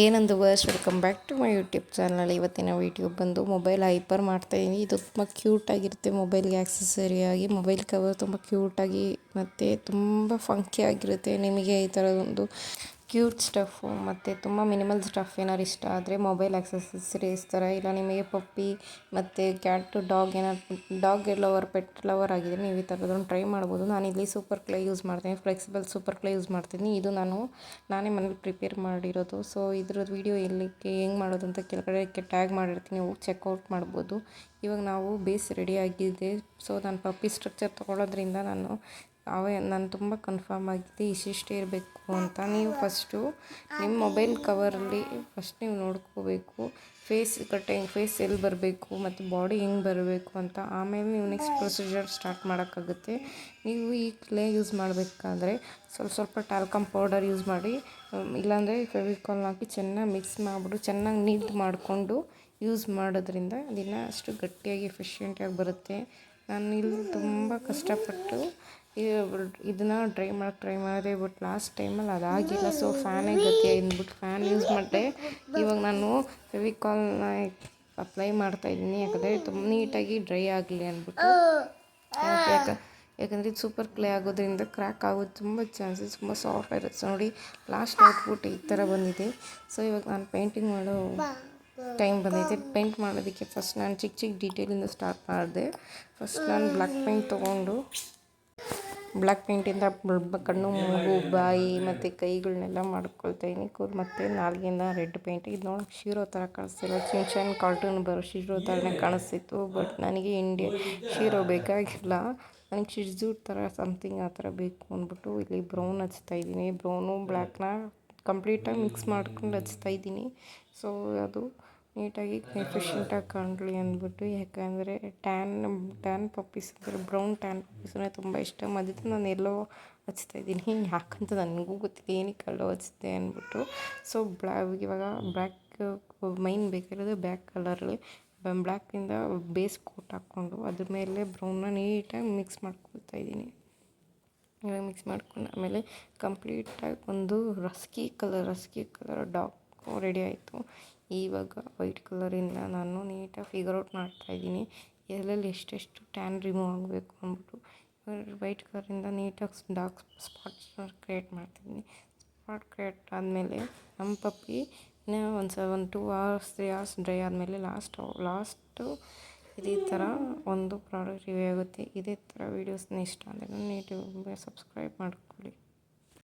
ಏನೊಂದು ವರ್ಸ್ welcome back to my YouTube channel. ಇವತ್ತಿನ ವೀಡಿಯೋ ಬಂದು ಮೊಬೈಲ್ ಹೈಪರ್ ಮಾಡ್ತಾಯಿದ್ದೀನಿ. ಇದು ತುಂಬ ಕ್ಯೂಟಾಗಿರುತ್ತೆ. ಮೊಬೈಲ್ಗೆ ಆಕ್ಸೆಸರಿಯಾಗಿ ಮೊಬೈಲ್ ಕವರ್ ತುಂಬ ಕ್ಯೂಟಾಗಿ ಮತ್ತು ತುಂಬ ಫಂಕಿ ಆಗಿರುತ್ತೆ. ನಿಮಗೆ ಈ ಥರದೊಂದು ಕ್ಯೂಟ್ ಸ್ಟಫು ಮತ್ತು ತುಂಬ ಮಿನಿಮಲ್ ಸ್ಟಫ್ ಏನಾದ್ರು ಇಷ್ಟ ಆದರೆ ಮೊಬೈಲ್ ಆಕ್ಸೆಸರೀಸ್ ಥರ, ಇಲ್ಲ ನಿಮಗೆ ಪಪ್ಪಿ ಮತ್ತು Kat dog lover pet lover ಆಗಿದ್ರೆ ನೀವು ಈ ಥರದೊಂದು ಟ್ರೈ ಮಾಡ್ಬೋದು. ನಾನಿಲ್ಲಿ ಸೂಪರ್ ಕ್ಲೇ ಯೂಸ್ ಮಾಡ್ತೀನಿ, ಫ್ಲೆಕ್ಸಿಬಲ್ ಸೂಪರ್ ಕ್ಲೇ ಯೂಸ್ ಮಾಡ್ತೀನಿ. ಇದು ನಾನೇ ಮನೇಲಿ ಪ್ರಿಪೇರ್ ಮಾಡಿರೋದು. ಸೊ ಇದ್ರದ್ದು ವೀಡಿಯೋ ಹೆಂಗೆ ಮಾಡೋದು ಅಂತ ಕೆಳಗಡೆ ಟ್ಯಾಗ್ ಮಾಡಿರ್ತೀನಿ, ಹೋಗಿ ಚೆಕ್ಔಟ್ ಮಾಡ್ಬೋದು. ಇವಾಗ ನಾವು ಬೇಸ್ ರೆಡಿ ಆಗಿದೆ. ಸೊ ನಾನು ಪಪ್ಪಿ ಸ್ಟ್ರಕ್ಚರ್ ತೊಗೊಳೋದ್ರಿಂದ ನಾನು ತುಂಬ ಕನ್ಫರ್ಮ್ ಆಗಿದೆ ಇಷ್ಟಿಷ್ಟೇ ಇರಬೇಕು ಅಂತ. ನೀವು ಫಸ್ಟು ನಿಮ್ಮ ಮೊಬೈಲ್ ಕವರಲ್ಲಿ ಫಸ್ಟ್ ನೀವು ನೋಡ್ಕೋಬೇಕು ಫೇಸ್ ಎಲ್ಲಿ ಬರಬೇಕು ಮತ್ತು ಬಾಡಿ ಹೆಂಗೆ ಬರಬೇಕು ಅಂತ. ಆಮೇಲೆ ನೀವು ನೆಕ್ಸ್ಟ್ ಪ್ರೊಸೀಜರ್ ಸ್ಟಾರ್ಟ್ ಮಾಡೋಕ್ಕಾಗುತ್ತೆ. ನೀವು ಈ ಕ್ಲೇ ಯೂಸ್ ಮಾಡಬೇಕಾದ್ರೆ ಸ್ವಲ್ಪ ಟಾಲ್ಕಮ್ ಪೌಡರ್ ಯೂಸ್ ಮಾಡಿ, ಇಲ್ಲಾಂದರೆ ಫೆವಿಕಾಲ್ನ ಹಾಕಿ ಚೆನ್ನಾಗಿ ಮಿಕ್ಸ್ ಮಾಡಿಬಿಟ್ಟು ಚೆನ್ನಾಗಿ ನೀಟ್ ಮಾಡಿಕೊಂಡು ಯೂಸ್ ಮಾಡೋದ್ರಿಂದ ದಿನ ಅಷ್ಟು ಗಟ್ಟಿಯಾಗಿ ಎಫಿಷಿಯೆಂಟಾಗಿ ಬರುತ್ತೆ. ನಾನು ಇಲ್ಲಿ ತುಂಬ ಕಷ್ಟಪಟ್ಟು ಇದನ್ನು ಟ್ರೈ ಮಾಡಿದೆ, ಬಟ್ ಲಾಸ್ಟ್ ಟೈಮಲ್ಲಿ ಅದಾಗಿಲ್ಲ. ಸೊ ಫ್ಯಾನೇ ಗತಿ ಅಂದ್ಬಿಟ್ಟು ಫ್ಯಾನ್ ಯೂಸ್ ಮಾಡಿದೆ. ಇವಾಗ ನಾನು ಫೆವಿಕಾಲ್ನ ಅಪ್ಲೈ ಮಾಡ್ತಾಯಿದ್ದೀನಿ, ಯಾಕಂದರೆ ತುಂಬ ನೀಟಾಗಿ ಡ್ರೈ ಆಗಲಿ ಅಂದ್ಬಿಟ್ಟು. ಯಾಕಂದರೆ ಇದು ಸೂಪರ್ ಕ್ಲೇ ಆಗೋದ್ರಿಂದ ಕ್ರ್ಯಾಕ್ ಆಗೋದು ತುಂಬ ಚಾನ್ಸಸ್, ತುಂಬ ಸಾಫ್ಟ್ ಇರುತ್ತೆ. ನೋಡಿ ಲಾಸ್ಟ್ ಔಟ್ಪುಟ್ ಈ ಥರ ಬಂದಿದೆ. ಸೊ ಇವಾಗ ನಾನು ಪೇಂಟಿಂಗ್ ಮಾಡೋ ಟೈಮ್ ಬಂದೈತೆ. ಪೇಂಟ್ ಮಾಡೋದಕ್ಕೆ ಫಸ್ಟ್ ನಾನು ಚಿಕ್ಕ ಡೀಟೇಲಿಂದ ಸ್ಟಾರ್ಟ್ ಮಾಡಿದೆ. ಫಸ್ಟ್ ನಾನು ಬ್ಲ್ಯಾಕ್ ಪೇಂಟ್ ತೊಗೊಂಡು ಬ್ಲ್ಯಾಕ್ ಪೇಂಟಿಂದ ಕಣ್ಣು, ಮೂಗು, ಬಾಯಿ ಮತ್ತು ಕೈಗಳನ್ನೆಲ್ಲ ಮಾಡ್ಕೊಳ್ತಾಯಿದ್ದೀನಿ. ಮತ್ತು ನಾಲ್ಗಿಂದ ರೆಡ್ ಪೇಂಟ್. ಇದು ನೋಡೋಕೆ ಶೀರೋ ಥರ ಕಾಣಿಸ್ತಿಲ್ಲ, ಚಿನ್ ಕಾರ್ಟೂನ್ ಬರೋ ಶೀರೋ ಥರನೇ ಕಾಣಿಸ್ತಿತ್ತು. ಬಟ್ ನನಗೆ ಶೀರೋ ಬೇಕಾಗಿಲ್ಲ, ನನಗೆ ಶಿಜು ಥರ ಸಮಥಿಂಗ್ ಆ ಥರ ಬೇಕು ಅಂದ್ಬಿಟ್ಟು ಇಲ್ಲಿ ಬ್ರೌನ್ ಹಚ್ತಾಯಿದ್ದೀನಿ. ಬ್ರೌನು ಬ್ಲ್ಯಾಕ್ನ ಕಂಪ್ಲೀಟಾಗಿ ಮಿಕ್ಸ್ ಮಾಡ್ಕೊಂಡು ಹಚ್ತಾಯಿದ್ದೀನಿ. ಸೊ ಅದು ನೀಟಾಗಿ ಎಫಿಷಿಯೆಂಟಾಗಿ ಕಾಣಲಿ ಅಂದ್ಬಿಟ್ಟು. ಯಾಕಂದರೆ ಟ್ಯಾನ್ ಪಪ್ಪೀಸ್ ಅಂದರೆ ಬ್ರೌನ್ ಟ್ಯಾನ್ ಪಪ್ಪೀಸ್ ಅಂದರೆ ತುಂಬ ಇಷ್ಟ. ಅದಕ್ಕೆ ನಾನು ಎಲ್ಲೋ ಹಚ್ತಾಯಿದ್ದೀನಿ, ಯಾಕಂತ ನನಗೂ ಗೊತ್ತಿದೆ ಏನಕ್ಕೆ ಎಲ್ಲೋ ಹಚ್ಚಿದೆ ಅಂದ್ಬಿಟ್ಟು. ಸೊ ಇವಾಗ ಮೈನ್ ಬೇಕಿರೋದು ಬ್ಲ್ಯಾಕ್ ಕಲರಲ್ಲಿ ಬ್ಲ್ಯಾಕಿಂದ ಬೇಸ್ ಕೋಟ್ ಹಾಕ್ಕೊಂಡು ಅದ್ರ ಮೇಲೆ ಬ್ರೌನ್ನ ನೀಟಾಗಿ ಮಿಕ್ಸ್ ಮಾಡ್ಕೊಳ್ತಾಯಿದ್ದೀನಿ. ಇವಾಗ ಮಿಕ್ಸ್ ಮಾಡ್ಕೊಂಡು ಆಮೇಲೆ ಕಂಪ್ಲೀಟಾಗಿ ಒಂದು ರಸ್ಕಿ ಕಲರ್ ಡಾಗ್ ರೆಡಿ ಆಯಿತು. ಇವಾಗ ವೈಟ್ ಕಲರಿಂದ ನಾನು ನೀಟಾಗಿ ಫಿಗರ್ ಔಟ್ ಮಾಡ್ತಾಯಿದ್ದೀನಿ, ಎಲ್ಲೆಲ್ಲಿ ಎಷ್ಟೆಷ್ಟು ಟ್ಯಾನ್ ರಿಮೂವ್ ಆಗಬೇಕು ಅಂದ್ಬಿಟ್ಟು. ವೈಟ್ ಕಲರಿಂದ ನೀಟಾಗಿ ಡಾರ್ಕ್ ಸ್ಪಾಟ್ಸ್ ಕ್ರಿಯೇಟ್ ಮಾಡ್ತಿದ್ದೀನಿ. ಸ್ಪಾಟ್ ಕ್ರಿಯೇಟ್ ಆದಮೇಲೆ ನಮ್ಮ ಪಪ್ಪಿ ಒಂದು 2 hours 3 hours ಡ್ರೈ ಆದಮೇಲೆ ಲಾಸ್ಟು ಇದೇ ಥರ ಒಂದು ಪ್ರಾಡಕ್ಟ್ ರಿವ್ಯೂ ಆಗುತ್ತೆ. ಇದೇ ಥರ ವೀಡಿಯೋಸ್ನ ಇಷ್ಟ ಅಂದರೆ ನೀಟಾಗಿ ಸಬ್ಸ್ಕ್ರೈಬ್ ಮಾಡ್ಕೊಳ್ಳಿ.